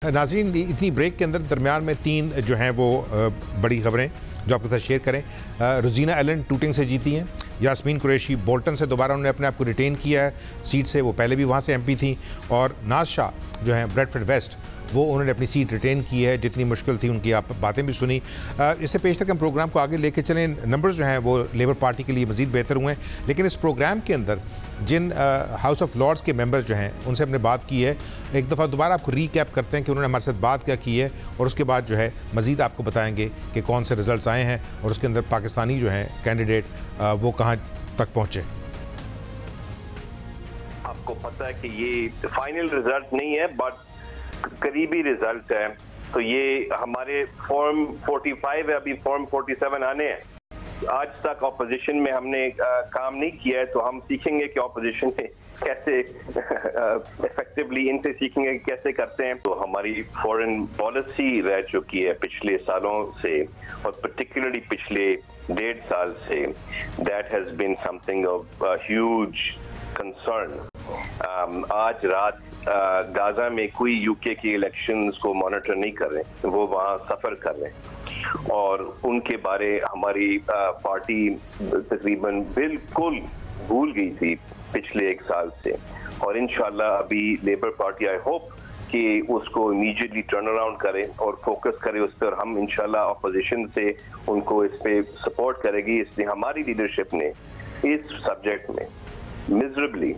नाज़रीन, इतनी ब्रेक के अंदर दरमियान में तीन जो हैं वो बड़ी खबरें जो आपके साथ शेयर करें। रोजीना एलन टूटिंग से जीती हैं। यास्मीन कुरैशी बोल्टन से दोबारा उन्होंने अपने आप को रिटेन किया है सीट से, वो पहले भी वहाँ से एमपी थी। और नाज शाह जो हैं ब्रेडफोर्ड वेस्ट, वो उन्होंने अपनी सीट रिटेन की है। जितनी मुश्किल थी उनकी आप बातें भी सुनी। इससे पेश तक हम प्रोग्राम को आगे लेके चलें। नंबर्स जो हैं वो लेबर पार्टी के लिए मज़ीद बेहतर हुए हैं, लेकिन इस प्रोग्राम के अंदर जिन हाउस ऑफ लॉर्ड्स के मेंबर्स जो हैं उनसे हमने बात की है। एक दफ़ा दोबारा आपको रीकैप करते हैं कि उन्होंने हमारे साथ बात क्या की है, और उसके बाद जो है मज़ीद आपको बताएंगे कि कौन से रिज़ल्ट्स आए हैं और उसके अंदर पाकिस्तानी जो हैं कैंडिडेट वो कहाँ तक पहुँचे। आपको पता है कि ये फाइनल रिजल्ट नहीं है, बट करीबी रिजल्ट है। तो ये हमारे फॉर्म 45 है, अभी फॉर्म 47 आने हैं। आज तक ऑपोजिशन में हमने काम नहीं किया है, तो हम सीखेंगे कि ऑपोजिशन में कैसे इफेक्टिवली इनसे सीखेंगे कि कैसे करते हैं। तो हमारी फॉरेन पॉलिसी रह चुकी है पिछले सालों से, और पर्टिकुलरली पिछले 1.5 साल से, that has been something of huge concern. आज रात गाजा में कोई यूके की इलेक्शंस को मॉनिटर नहीं कर रहे, वो वहाँ सफर कर रहे हैं, और उनके बारे हमारी पार्टी तकरीबन बिल्कुल भूल गई थी पिछले 1 साल से। और इंशाल्लाह अभी लेबर पार्टी आई होप कि उसको इमीडिएटली टर्न अराउंड करे और फोकस करे उस पर। हम इंशाल्लाह अपोजिशन से उनको इस पे सपोर्ट करेगी। इसलिए हमारी लीडरशिप ने इस सब्जेक्ट में मिजरेबली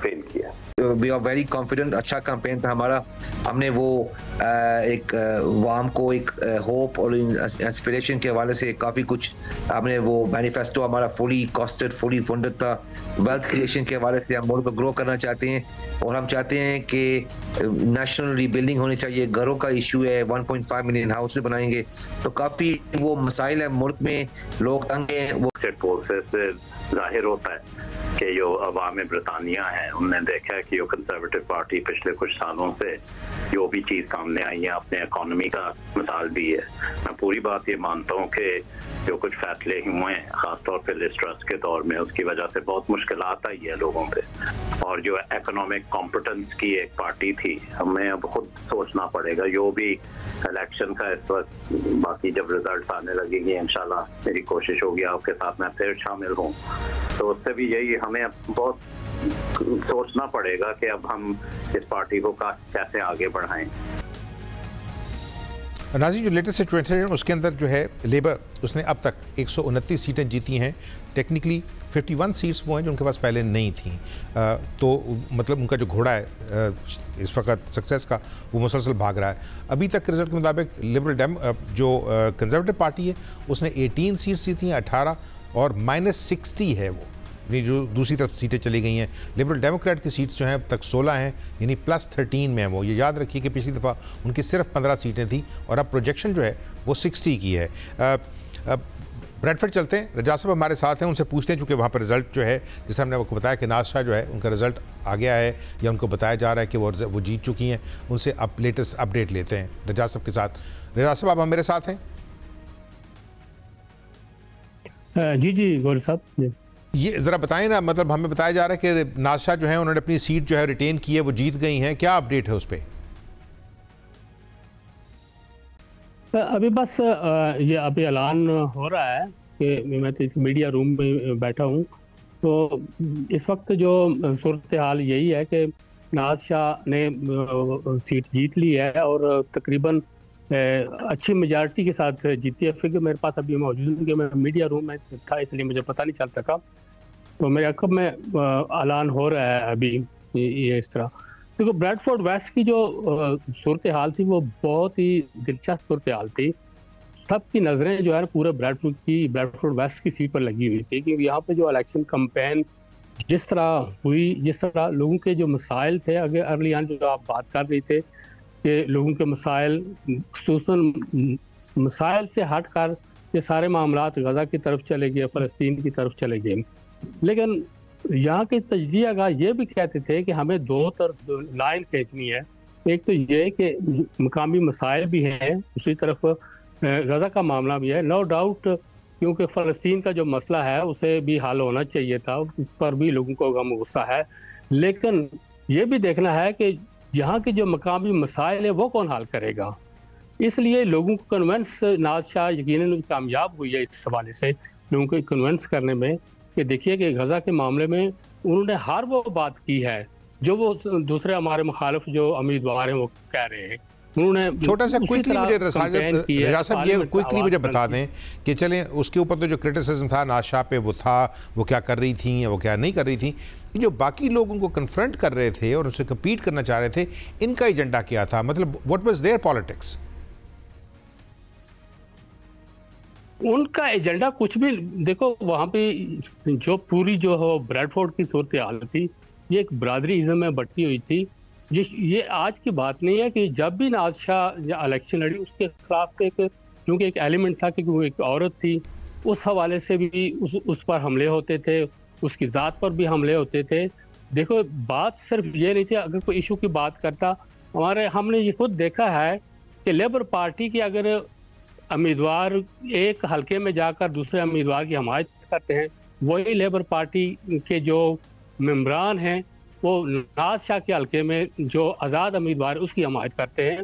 फेल किया। We are very confident. अच्छा कैंपेन था हमारा। हमने वो एक वाम को एक होप और इंस्पिरेशन के हवाले से काफ़ी कुछ हमने वो मैनिफेस्टो हमारा फुली कॉस्टेड फुली फंडेड था। वेल्थ क्रिएशन के हवाले से हम मुल्क को ग्रो करना चाहते हैं, और हम चाहते हैं कि नेशनल रीबिल्डिंग होनी चाहिए। घरों का इशू है, 1.5 मिलियन हाउस बनाएंगे, तो काफ़ी वो मसाइल है मुल्क में, लोग तंग हैं। वो प्रोसेस से जाहिर होता है कि जो अवाम ब्रितानिया है उनने देखा है कि जो कंजर्वेटिव पार्टी पिछले कुछ सालों से जो भी चीज़ सामने आई है, अपने इकोनॉमी का मिसाल दी है। मैं पूरी बात ये मानता हूँ कि जो कुछ फैसले हुए हैं ख़ासतौर पर लिज ट्रस्ट के दौर में, उसकी वजह से बहुत मुश्किलात आई है लोगों पे। और जो इकोनॉमिक कॉम्पिटेंस की एक पार्टी थी, हमें अब खुद सोचना पड़ेगा। जो भी इलेक्शन का इस वक्त बाकी जब रिजल्ट आने लगेंगे, इंशाल्लाह मेरी कोशिश होगी आपके साथ मैं फिर शामिल हूँ, तो उससे भी यही हमें बहुत सोचना पड़ेगा कि अब हम इस पार्टी को कैसे आगे बढ़ाएं। नाज़रीन, जो लेटेस्ट सिचुएशन है उसके अंदर जो है लेबर उसने अब तक 129 सीटें जीती हैं। टेक्निकली 51 सीट्स वो हैं जो उनके पास पहले नहीं थी। तो मतलब उनका जो घोड़ा है इस वक्त सक्सेस का, वो मुसलसल भाग रहा है। अभी तक के रिजल्ट के मुताबिक लिबरल जो कंजर्वेटिव पार्टी है उसने 18 सीट्स जीती हैं, 18, और -60 है वो जो दूसरी तरफ सीटें चली गई हैं। लिबरल डेमोक्रेट की सीट्स जो हैं अब तक 16 हैं, यानी +13 में है वो। ये याद रखिए कि पिछली दफ़ा उनकी सिर्फ 15 सीटें थी, और अब प्रोजेक्शन जो है वो 60 की है। ब्रेडफोर्ड चलते हैं, रजा साहब हमारे साथ हैं, उनसे पूछते हैं, चूँकि वहाँ पर रिजल्ट जो है जिस तरह हमने आपको बताया कि नाज शाह जो है उनका रिजल्ट आ गया है, या उनको बताया जा रहा है कि वो जीत चुकी हैं। उनसे अब लेटेस्ट अपडेट लेते हैं रजा साहब के साथ। रजा साहब, आप मेरे साथ हैं? जी गौर साहब, ये ज़रा बताएं ना, मतलब हमें बताया जा रहा है कि नाज शाह जो है उन्होंने अपनी सीट जो है रिटेन की है, वो जीत गई हैं। क्या अपडेट है उस पर? अभी बस ये अभी ऐलान हो रहा है कि मैं तो इस मीडिया रूम में बैठा हूँ। तो इस वक्त जो सूरत हाल यही है कि नाज शाह ने सीट जीत ली है, और तकरीबन अच्छी मेजॉरिटी के साथ जीती है। फिगर मेरे पास अभी मौजूद है कि मैं मीडिया रूम में था, इसलिए मुझे पता नहीं चल सका। तो मेरे अकब में ऐलान हो रहा है अभी ये इस तरह। क्योंकि ब्रेडफोर्ड वेस्ट की जो सूरत हाल थी वो बहुत ही दिलचस्प सूरत हाल थी। सबकी नज़रें जो है पूरे ब्रेडफोर्ड वेस्ट की सीट पर लगी हुई थी, क्योंकि यहाँ पे जो इलेक्शन कैंपेन जिस तरह हुई, जिस तरह लोगों के जो मसाइल थे, अगर अर्ली ऑन जो आप बात कर रहे थे कि लोगों के मसाइल, खुसूसन मसाइल से हट कर ये सारे मामलात गज़ा की तरफ चले गए, फ़लस्तीन की तरफ चले गए। लेकिन यहाँ के तजज़ियागार ये भी कहते थे कि हमें दो तरफ लाइन खींचनी है। एक तो ये कि मकामी मसाइल भी हैं, दूसरी तरफ गज़ा का मामला भी है। नो डाउट, क्योंकि फ़लस्तीन का जो मसला है उसे भी हल होना चाहिए था, उस पर भी लोगों को गम गुस्सा है। लेकिन ये भी देखना है कि यहाँ के जो मकामी मसाइल है वो कौन हल करेगा। इसलिए लोगों को कन्वेंस, नवाज शाह यकीनन कामयाब हुई है इस हवाले से लोगों को कन्वेंस करने में कि देखिए कि गजा के मामले में उन्होंने हर वो बात की है जो वो दूसरे हमारे मुखालिफ जो उम्मीदवार हैं वो कह रहे हैं। उन्होंने छोटा सा क्विकली मुझे बता दें कि चलें उसके ऊपर तो जो क्रिटिसिज्म था नवाज शाह पे वो था, वो क्या कर रही थी या वो क्या नहीं कर रही थी, जो बाकी लोग उनको कन्फ्रंट कर रहे थे और उनसे कम्पीट करना चाह रहे थे, इनका एजेंडा क्या था, मतलब व्हाट वाज देयर पॉलिटिक्स? उनका एजेंडा कुछ भी, देखो वहाँ पे जो पूरी जो है ब्रैडफोर्ड की सूरत हाल थी, ये एक बरादरीज़म में बटी हुई थी। ये आज की बात नहीं है कि जब भी नवाज शाह इलेक्शन लड़ी उसके खिलाफ एक, क्योंकि एक एलिमेंट था कि वो एक औरत थी, उस हवाले से भी उस पर हमले होते थे, उसकी ज़ात पर भी हमले होते थे। देखो बात सिर्फ ये नहीं थी, अगर कोई इशू की बात करता, हमने ये खुद देखा है कि लेबर पार्टी के अगर उम्मीदवार एक हलके में जाकर दूसरे उम्मीदवार की हमायत करते हैं, वही लेबर पार्टी के जो मेंबरान हैं वो नवाज शाह के हलके में जो आज़ाद उम्मीदवार उसकी हमायत करते हैं।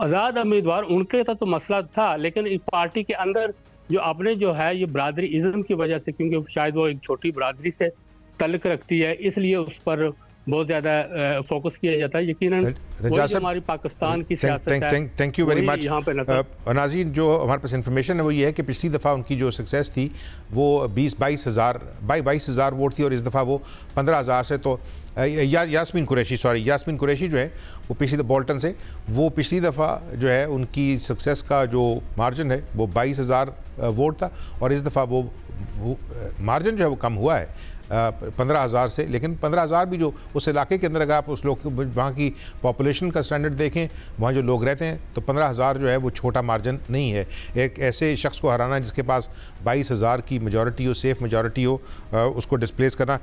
आज़ाद उम्मीदवार उनके साथ तो मसला था, लेकिन इस पार्टी के अंदर जो अपने जो है ये बरादरी इज़्म की वजह से, क्योंकि शायद वो एक छोटी बरादरी से तल्लुक़ रखती है, इसलिए उस पर बहुत ज़्यादा फोकस किया जाता है। यकीनन हमारी पाकिस्तान की सियासत है। Thank you very much. नाज़रीन, जो हमारे पास इन्फॉर्मेशन है वो ये है कि पिछली दफ़ा उनकी जो सक्सेस थी वो 22,000 वोट थी और इस दफ़ा वो 15,000 से, तो यास्मीन कुरैशी जो है वो पिछली बोल्टन से, वो पिछली दफ़ा जो है उनकी सक्सेस का जो मार्जिन है वो 22,000 वोट था और इस दफ़ा वो मार्जिन जो है वो कम हुआ है 15,000 से। लेकिन 15,000 भी जो उस इलाके के अंदर, अगर आप उस लोग वहाँ की पॉपुलेशन का स्टैंडर्ड देखें, वहाँ जो लोग रहते हैं, तो 15,000 जो है वो छोटा मार्जिन नहीं है। एक ऐसे शख्स को हराना जिसके पास 22,000 की मेजॉरिटी हो, सेफ मेजॉरिटी हो, उसको डिस्प्लेस करना।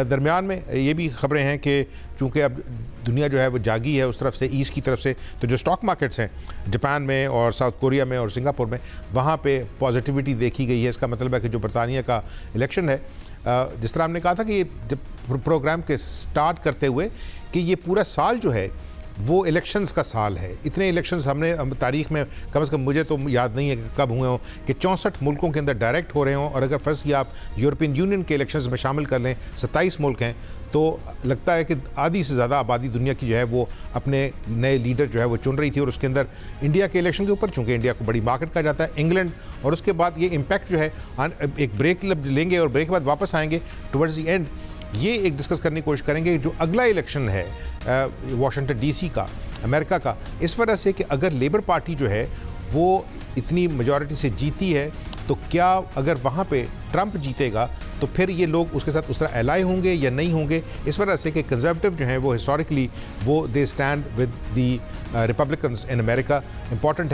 दरमियान में ये भी खबरें हैं कि चूँकि अब दुनिया जो है वो जागी है उस तरफ से, ईस्ट की तरफ से, तो जो स्टॉक मार्केट्स हैं जापान में और साउथ कोरिया में और सिंगापुर में, वहाँ पे पॉजिटिविटी देखी गई है। इसका मतलब है कि जो बरतानिया का इलेक्शन है, जिस तरह हमने कहा था कि जब प्रोग्राम के स्टार्ट करते हुए कि ये पूरा साल जो है वो इलेक्शंस का साल है। इतने इलेक्शंस हमने तारीख में कम से कम मुझे तो याद नहीं है कि कब हुए हों कि 64 मुल्कों के अंदर डायरेक्ट हो रहे हों, और अगर फ़र्ज़ किया आप यूरोपियन यूनियन के इलेक्शंस में शामिल कर लें, 27 मुल्क हैं, तो लगता है कि आधी से ज़्यादा आबादी दुनिया की जो है वो अपने नए लीडर जो है वो चुन रही थी। और उसके अंदर इंडिया के इलेक्शन के ऊपर, चूँकि इंडिया को बड़ी मार्केट कहा जाता है, इंग्लैंड, और उसके बाद ये इम्पैक्ट जो है एक ब्रेक लेंगे और ब्रेक के बाद वापस आएंगे टुवर्ड्स द एंड, ये एक डिस्कस करने की कोशिश करेंगे जो अगला इलेक्शन है वाशिंगटन डीसी का, अमेरिका का, इस वजह से कि अगर लेबर पार्टी जो है वो इतनी मेजॉरिटी से जीती है, तो क्या अगर वहाँ पे ट्रंप जीतेगा तो फिर ये लोग उसके साथ उस तरह एलाई होंगे या नहीं होंगे। इस वजह से कि कंजर्वेटिव जो हैं वो हिस्टोरिकली वो they stand with the Republicans in America. Important है